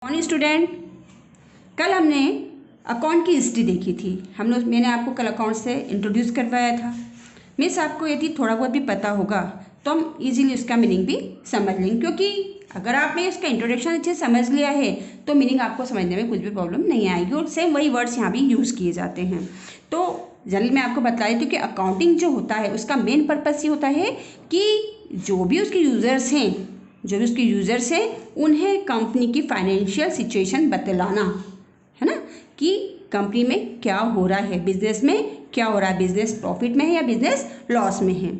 Morning student. कल हमने account की हिस्ट्री देखी थी। मैंने आपको कल अकाउंट से इंट्रोड्यूस करवाया था। मिस आपको यदि थोड़ा बहुत भी पता होगा तो हम इजीली उसका मीनिंग भी समझ लेंगे, क्योंकि अगर आपने इसका इंट्रोडक्शन अच्छे समझ लिया है तो मीनिंग आपको समझने में कुछ भी प्रॉब्लम नहीं आएगी और सेम वही वर्ड्स यहाँ भी यूज़ किए जाते हैं। तो जनरली मैं आपको बता देती हूँ कि अकाउंटिंग जो होता है उसका मेन पर्पस ये होता है कि जो भी उसके यूज़र्स हैं उन्हें कंपनी की फाइनेंशियल सिचुएशन बतलाना, है ना, कि कंपनी में क्या हो रहा है, बिजनेस में क्या हो रहा है, बिजनेस प्रॉफिट में है या बिजनेस लॉस में है।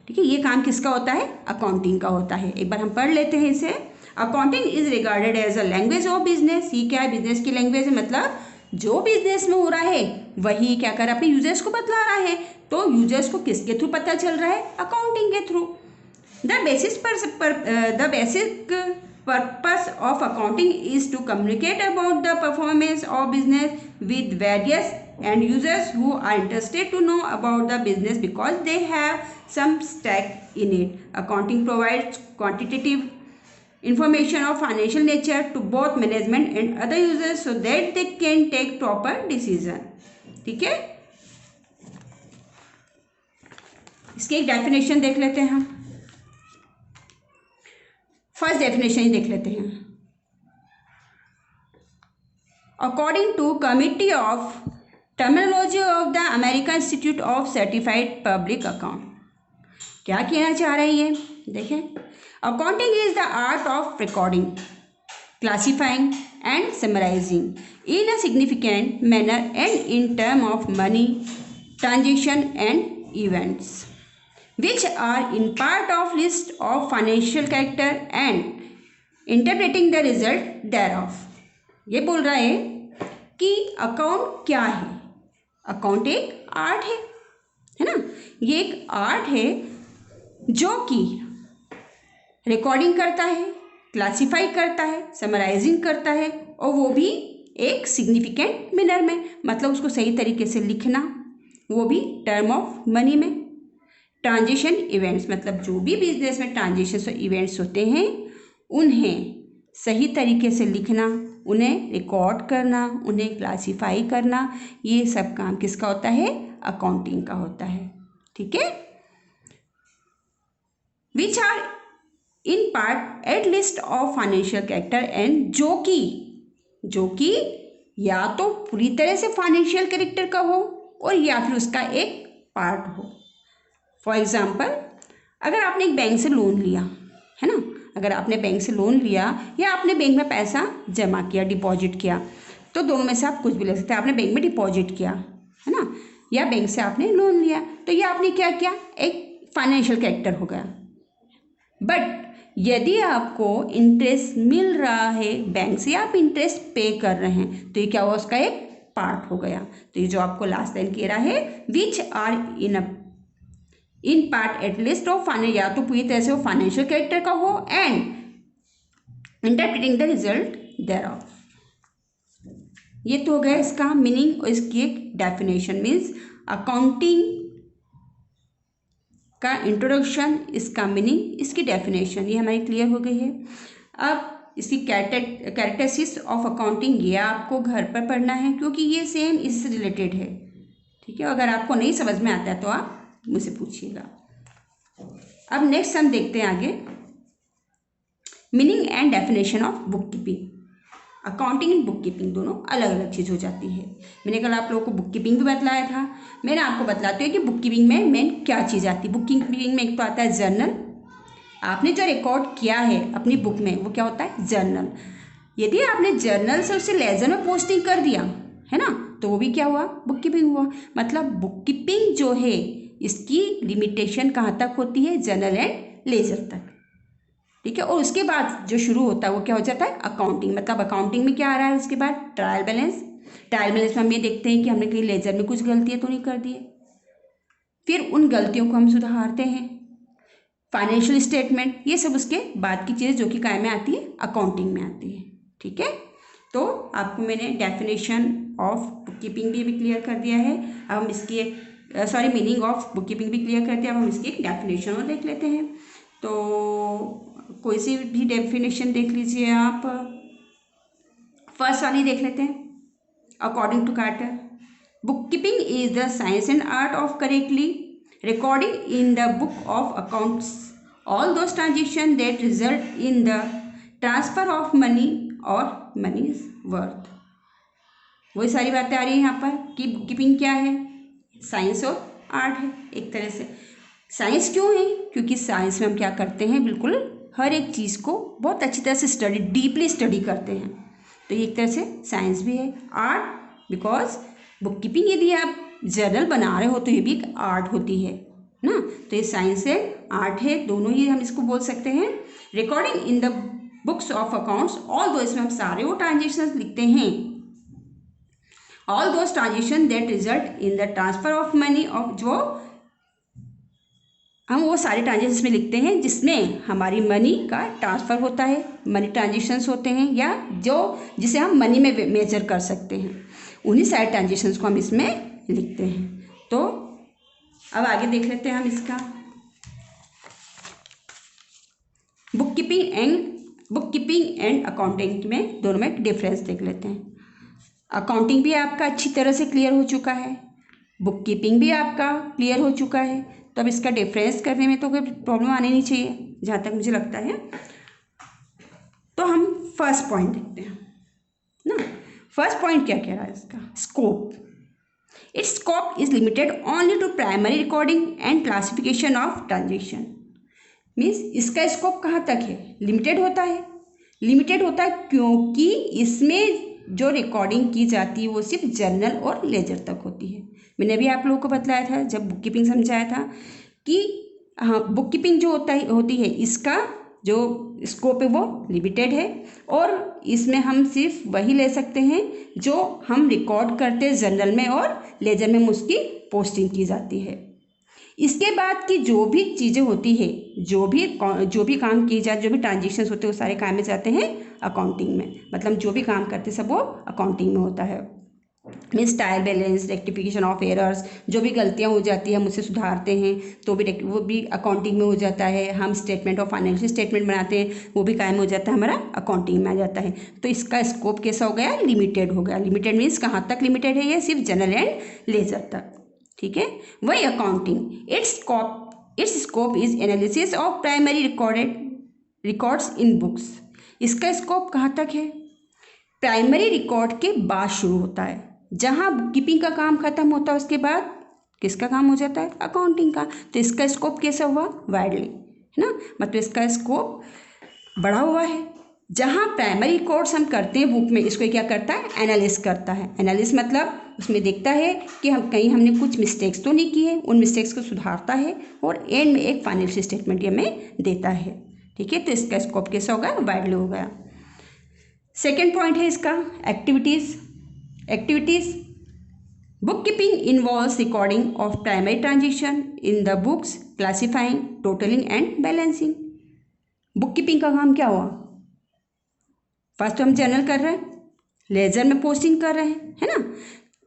ठीक है, ये काम किसका होता है? अकाउंटिंग का होता है। एक बार हम पढ़ लेते हैं इसे। Accounting is regarded as a language of business. ये क्या है? बिजनेस की लैंग्वेज है, मतलब जो बिजनेस में हो रहा है वही क्या कर रहा है? अपने यूजर्स को बतला रहा है। तो यूजर्स को किसके थ्रू पता चल रहा है? अकाउंटिंग के through. The basic purpose of accounting is to communicate about the performance of business with various end users who are interested to know about the business because they have some stake in it. Accounting provides quantitative information of financial nature to both management and other users so that they can take proper decision. ठीक है, इसकी एक definition देख लेते हैं हम। First definition ही देख लेते हैं। According to committee of terminology of the American institute of certified public account, क्या कहना चाह रही है? देखें, accounting is the art of recording, classifying and summarising in a significant manner and in term of money transaction and events which are in part of list of financial character and interpreting the result thereof। ये बोल रहा है कि account क्या है? Account एक art है ना। ये एक आर्ट है जो कि रिकॉर्डिंग करता है, क्लासिफाई करता है, समराइजिंग करता है, और वो भी एक सिग्निफिकेंट मैनर में, मतलब उसको सही तरीके से लिखना, वो भी टर्म ऑफ मनी में। ट्रांजिशन इवेंट्स, मतलब जो भी बिजनेस में ट्रांजिशन और इवेंट्स होते हैं उन्हें सही तरीके से लिखना, उन्हें रिकॉर्ड करना, उन्हें क्लासिफाई करना, ये सब काम किसका होता है? अकाउंटिंग का होता है। ठीक है, which are in part at least of financial character and जो कि या तो पूरी तरह से फाइनेंशियल कैरेक्टर का हो और या फिर उसका एक पार्ट हो। फॉर एग्जाम्पल, अगर आपने एक बैंक से लोन लिया है ना, अगर आपने बैंक से लोन लिया या आपने बैंक में पैसा जमा किया, डिपॉजिट किया, तो दोनों में से आप कुछ भी ले सकते हैं। आपने बैंक में डिपॉजिट किया है ना, या बैंक से आपने लोन लिया, तो ये आपने क्या किया? एक फाइनेंशियल कैरेक्टर हो गया। बट यदि आपको इंटरेस्ट मिल रहा है बैंक से या आप इंटरेस्ट पे कर रहे हैं, तो ये क्या हुआ? उसका एक पार्ट हो गया। तो ये जो आपको लास्ट लाइन कह रहा है, which are in part at least of finance, या तो पूरी तरह से वो फाइनेंशियल कैरेक्टर का हो एंड इंटरप्रेटिंग द रिजल्ट देयरऑफ। ये तो हो गया इसका मीनिंग और इसकी एक डेफिनेशन। मीन्स अकाउंटिंग का इंट्रोडक्शन, इसका मीनिंग, इसकी डेफिनेशन, ये हमारी क्लियर हो गई है। अब इसकी कैरेक्टरिस्टिक्स ऑफ अकाउंटिंग, ये आपको घर पर पढ़ना है क्योंकि ये सेम इससे रिलेटेड है। ठीक है, अगर आपको नहीं समझ में आता है तो आप मुझसे पूछिएगा। अब नेक्स्ट हम देखते हैं आगे, meaning and definition of book keeping. Accounting and book keeping दोनों अलग अलग चीज़ हो जाती है। मैंने कल आप लोगों को बुक कीपिंग भी बतलाया था। मैंने आपको बतलाती हूँ कि बुक कीपिंग में मेन क्या चीज़ आती है। बुक कीपिंग में एक तो आता है जर्नल। आपने जो रिकॉर्ड किया है अपनी बुक में वो क्या होता है? जर्नल। यदि आपने जर्नल से उसे लेजर में पोस्टिंग कर दिया है ना, तो वो भी क्या हुआ? बुक कीपिंग हुआ। मतलब बुक कीपिंग जो है इसकी लिमिटेशन कहाँ तक होती है? जर्नल एंड लेजर तक। ठीक है, और उसके बाद जो शुरू होता है वो क्या हो जाता है? अकाउंटिंग। मतलब अकाउंटिंग में क्या आ रहा है उसके बाद? Trial balance. ट्रायल बैलेंस में हम ये देखते हैं कि हमने कहीं लेजर में कुछ गलतियाँ तो नहीं कर दी है, फिर उन गलतियों को हम सुधारते हैं। फाइनेंशियल स्टेटमेंट, ये सब उसके बाद की चीज़ जो कि काय में आती है? अकाउंटिंग में आती है। ठीक है, तो आपको मैंने डेफिनेशन ऑफ बुक कीपिंग भी क्लियर कर दिया है। अब हम इसकी मीनिंग ऑफ बुक कीपिंग भी क्लियर कर दिया। अब हम इसकी एक डेफिनेशन और देख लेते हैं। तो कोई सी भी डेफिनेशन देख लीजिए आप। फर्स्ट वाली देख लेते हैं। According to Carter, book keeping is the science and art of correctly recording in the book of accounts all those transactions that result in the transfer of money or money's worth। वही सारी बातें आ रही है यहाँ पर कि book keeping क्या है, साइंस और आर्ट है एक तरह से। साइंस क्यों है? क्योंकि साइंस में हम क्या करते हैं, बिल्कुल हर एक चीज़ को बहुत अच्छी तरह से स्टडी, डीपली स्टडी करते हैं, तो ये एक तरह से साइंस भी है। आर्ट बिकॉज बुक कीपिंग यदि आप जर्नल बना रहे हो तो ये भी एक आर्ट होती है ना, तो ये साइंस है, आर्ट है, दोनों ही हम इसको बोल सकते हैं। Recording in the books of accounts, all दो इसमें हम सारे वो ट्रांजेक्शन लिखते हैं, all those transaction that result in the transfer of money of, जो हम वो सारे ट्रांजेक्शन में लिखते हैं जिसमें हमारी मनी का ट्रांसफ़र होता है, मनी ट्रांजेक्शन्स होते हैं, या जो जिसे हम मनी में मेजर कर सकते हैं, उन्हीं सारे ट्रांजेक्शन्स को हम इसमें लिखते हैं। तो अब आगे देख लेते हैं हम इसका बुक कीपिंग एंड अकाउंटिंग में दोनों में डिफरेंस देख लेते हैं। अकाउंटिंग भी आपका अच्छी तरह से क्लियर हो चुका है, बुक कीपिंग भी आपका क्लियर हो चुका है, तो अब इसका डिफरेंस करने में तो कोई प्रॉब्लम आनी नहीं चाहिए जहाँ तक मुझे लगता है। तो हम फर्स्ट पॉइंट देखते हैं ना। फर्स्ट पॉइंट क्या कह रहा है इसका, scope. Its scope is limited only to primary recording and classification of transaction. Means इसका स्कोप कहाँ तक है, लिमिटेड होता है। लिमिटेड होता है क्योंकि इसमें जो रिकॉर्डिंग की जाती है वो सिर्फ जर्नल और लेजर तक होती है। मैंने अभी आप लोगों को बतलाया था जब बुक कीपिंग समझाया था कि हाँ, बुक कीपिंग जो होती है इसका जो स्कोप है वो लिमिटेड है, और इसमें हम सिर्फ वही ले सकते हैं जो हम रिकॉर्ड करते हैं जर्नल में, और लेजर में उसकी पोस्टिंग की जाती है। इसके बाद की जो भी चीज़ें होती है, जो भी काम किए जाते, जो भी ट्रांजेक्शन्स होते हैं, वो सारे काम में जाते हैं अकाउंटिंग में। मतलब जो भी काम करते हैं सब वो अकाउंटिंग में होता है। Means trial balance, rectification of errors, जो भी गलतियाँ हो जाती है हम उससे सुधारते हैं तो भी वो भी अकाउंटिंग में हो जाता है। हम स्टेटमेंट ऑफ फाइनेंशियल स्टेटमेंट बनाते हैं, वो भी कायम हो जाता है, हमारा अकाउंटिंग में आ जाता है। तो इसका स्कोप कैसा हो गया, लिमिटेड हो गया। लिमिटेड मीन्स कहाँ तक लिमिटेड है, ये सिर्फ जनरल एंड लेजर तक, ठीक है। वही accounting, it's scope is analysis of primary records in books. इसका स्कोप कहाँ तक है, प्राइमरी रिकॉर्ड के बाद शुरू होता है। जहाँ बुक कीपिंग का काम खत्म होता है उसके बाद किसका काम हो जाता है, अकाउंटिंग का। तो इसका स्कोप कैसा हुआ, वाइडली, है ना, मतलब इसका स्कोप बड़ा हुआ है। जहाँ प्राइमरी रिकॉर्ड्स हम करते हैं बुक में, इसको क्या करता है, एनालिस करता है। एनालिस मतलब उसमें देखता है कि हमने कुछ मिस्टेक्स तो नहीं की है, उन मिस्टेक्स को सुधारता है, और एंड में एक फाइनेंशियल स्टेटमेंट हमें देता है, ठीक है। तो इसका स्कोप कैसा होगा, वाइडली हो गया। सेकेंड पॉइंट है इसका activities. Book keeping involves recording of primary transaction in the books, classifying, totalling and balancing. Book keeping का काम क्या हुआ, फर्स्ट हम जर्नल कर रहे हैं, लेजर में पोस्टिंग कर रहे हैं, है ना,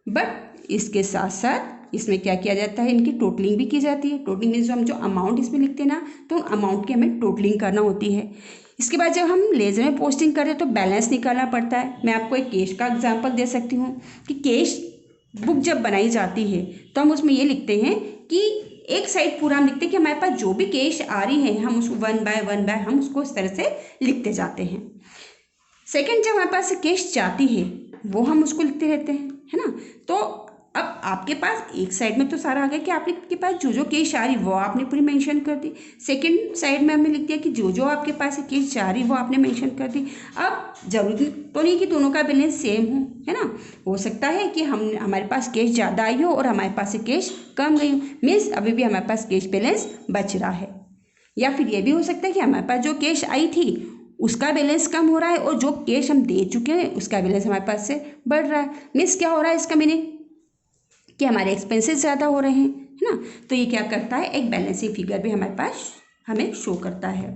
बट इसके साथ साथ इसमें क्या किया जाता है, इनकी टोटलिंग भी की जाती है। टोटलिंग मीन्स हम जो अमाउंट इसमें लिखते हैं ना, तो उन अमाउंट की हमें टोटलिंग करना होती है। इसके बाद जब हम लेजर में पोस्टिंग करें तो बैलेंस निकालना पड़ता है। मैं आपको एक कैश का एग्जांपल दे सकती हूँ कि कैश बुक जब बनाई जाती है तो हम उसमें ये लिखते हैं कि एक साइड पूरा हम लिखते हैं कि हमारे पास जो भी कैश आ रही है हम उसको वन बाय हम उसको इस तरह से लिखते जाते हैं। सेकेंड, जब हमारे पास कैश जाती है वो हम उसको लिखते रहते हैं, है ना। तो अब आपके पास एक साइड में तो सारा आ गया कि आपके पास जो कैश आ रही वो आपने पूरी मेंशन कर दी। सेकंड साइड में हमने लिख दिया कि जो आपके पास कैश जा रही वो आपने मेंशन कर दी। अब जरूरी तो नहीं कि दोनों का बैलेंस सेम हो, है ना। हो सकता है कि हमारे पास कैश ज़्यादा आई हो और हमारे पास से कैश कम गई हो, मीन्स अभी भी हमारे पास कैश बैलेंस बच रहा है। या फिर ये भी हो सकता है कि हमारे पास जो कैश आई थी उसका बैलेंस कम हो रहा है और जो कैश हम दे चुके हैं उसका बैलेंस हमारे पास से बढ़ रहा है। मीन्स क्या हो रहा है, इसका मीनिंग कि हमारे एक्सपेंसेस ज़्यादा हो रहे हैं, है ना। तो ये क्या करता है, एक बैलेंसिंग फिगर भी हमारे पास हमें शो करता है।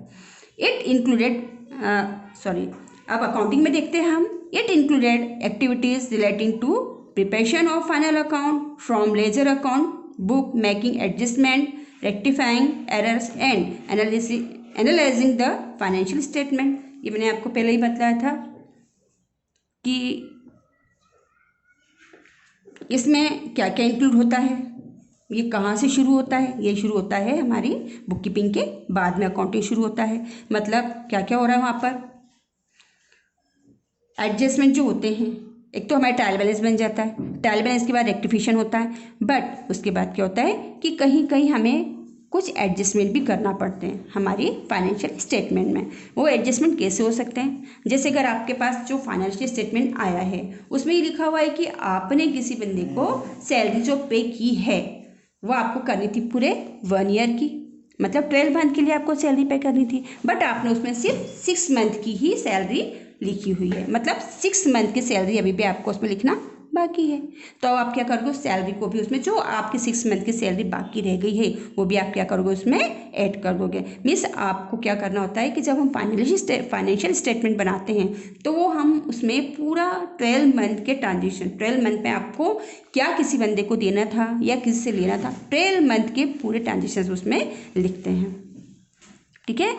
अब अकाउंटिंग में देखते हैं हम। It included activities relating to preparation of final account from ledger account book, making adjustment, rectifying errors and analysing the financial statement. ये मैंने आपको पहले ही बताया था। कि इसमें क्या क्या इंक्लूड होता है, ये कहाँ से शुरू होता है। ये शुरू होता है हमारी बुक कीपिंग के बाद में अकाउंटिंग शुरू होता है। मतलब क्या क्या हो रहा है वहाँ पर, एडजस्टमेंट जो होते हैं, एक तो हमारा ट्रायल बैलेंस बन जाता है, ट्रायल बैलेंस के बाद रेक्टिफिकेशन होता है, बट उसके बाद क्या होता है कि कहीं कहीं हमें कुछ एडजस्टमेंट भी करना पड़ते हैं हमारी फाइनेंशियल स्टेटमेंट में। वो एडजस्टमेंट कैसे हो सकते हैं, जैसे अगर आपके पास जो फाइनेंशियल स्टेटमेंट आया है उसमें ये लिखा हुआ है कि आपने किसी बंदे को सैलरी जो पे की है वो आपको करनी थी पूरे 1 ईयर की, मतलब 12 मंथ के लिए आपको सैलरी पे करनी थी, बट आपने उसमें सिर्फ 6 मंथ की ही सैलरी लिखी हुई है, मतलब 6 मंथ की सैलरी अभी भी आपको उसमें लिखना बाकी है। तो आप क्या करोगे, उस सैलरी को भी उसमें जो आपकी 6 मंथ की सैलरी बाकी रह गई है वो भी आप क्या करोगे उसमें ऐड कर दोगे। मीन्स आपको क्या करना होता है कि जब हम फाइनेंशियल स्टेटमेंट बनाते हैं तो वो हम उसमें पूरा 12 मंथ के ट्रांजेक्शन, 12 मंथ में आपको क्या किसी बंदे को देना था या किसी से लेना था, 12 मंथ के पूरे ट्रांजेक्शन उसमें लिखते हैं। ठीक है।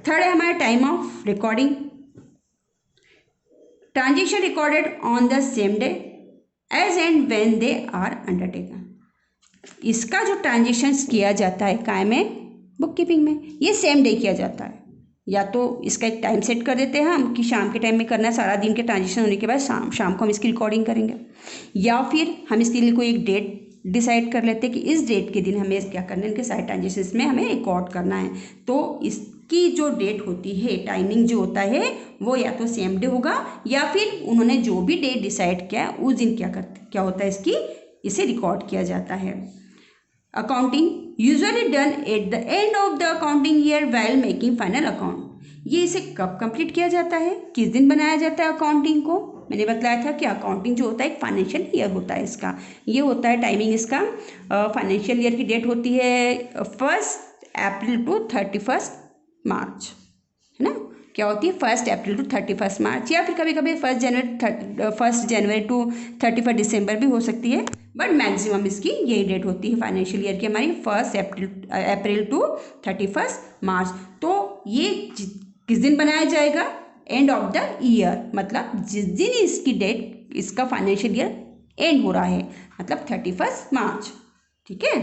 थर्ड है हमारा time of recording. Transaction recorded on the same day as and when they are undertaken. इसका जो ट्रांजेक्शन्स किया जाता है काय में, बुक कीपिंग में, ये सेम डे किया जाता है। या तो इसका एक टाइम सेट कर देते हैं हम कि शाम के टाइम में करना है, सारा दिन के ट्रांजेक्शन होने के बाद शाम को हम इसकी रिकॉर्डिंग करेंगे, या फिर हम इसके लिए कोई एक डेट डिसाइड कर लेते हैं कि इस डेट के दिन हमें क्या करना है, इनके सारे ट्रांजेक्शन्स में हमें रिकॉर्ड करना है। तो इसकी जो डेट होती है, टाइमिंग जो होता है वो या तो सेम डे होगा या फिर उन्होंने जो भी डेट डिसाइड किया उस दिन क्या होता है इसे रिकॉर्ड किया जाता है। Accounting usually done at the end of the accounting year while making final account. ये इसे कब कंप्लीट किया जाता है, किस दिन बनाया जाता है अकाउंटिंग को। मैंने बताया था कि अकाउंटिंग जो होता है एक फाइनेंशियल ईयर होता है इसका, ये होता है टाइमिंग इसका, फाइनेंशियल ईयर की डेट होती है 1 अप्रैल टू 31 मार्च, है ना। क्या होती है 1 अप्रैल टू 31 मार्च, या फिर कभी कभी 1 जनवरी टू 31 दिसंबर भी हो सकती है, बट मैक्सिमम इसकी यही डेट होती है फाइनेंशियल ईयर की हमारी 1 अप्रैल टू 31 मार्च। तो ये किस दिन बनाया जाएगा, एंड ऑफ द ईयर, मतलब जिस दिन इसकी डेट, इसका फाइनेंशियल ईयर एंड हो रहा है, मतलब 31 मार्च। ठीक है।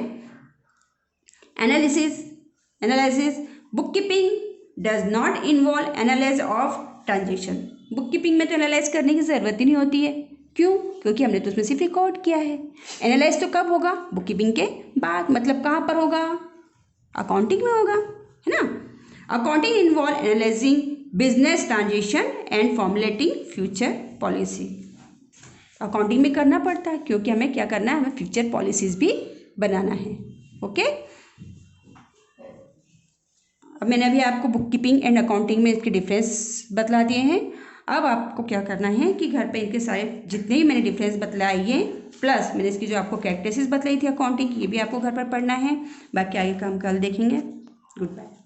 Analysis book keeping does not involve analysis of transaction. Book keeping में तो एनालाइज करने की ज़रूरत ही नहीं होती है, क्यों, क्योंकि हमने तो उसमें सिर्फ रिकॉर्ड किया है। एनालाइज तो कब होगा, बुक कीपिंग के बाद, मतलब कहाँ पर होगा, अकाउंटिंग में होगा, है ना। Accounting involve analysing business transaction and formulating future policy. Accounting में करना पड़ता है क्योंकि हमें क्या करना है, हमें फ्यूचर पॉलिसीज भी बनाना है। ओके। अब मैंने अभी आपको बुक कीपिंग एंड अकाउंटिंग में इसके डिफरेंस बतला दिए हैं। अब आपको क्या करना है कि घर पे इनके सारे जितने भी मैंने डिफरेंस बतलाए हैं, प्लस मैंने इसकी जो आपको कैरेक्टरिस्टिक्स बतलाई थी अकाउंटिंग की, ये भी आपको घर पर पढ़ना है। बाकी आगे का हम कल देखेंगे। Good bye.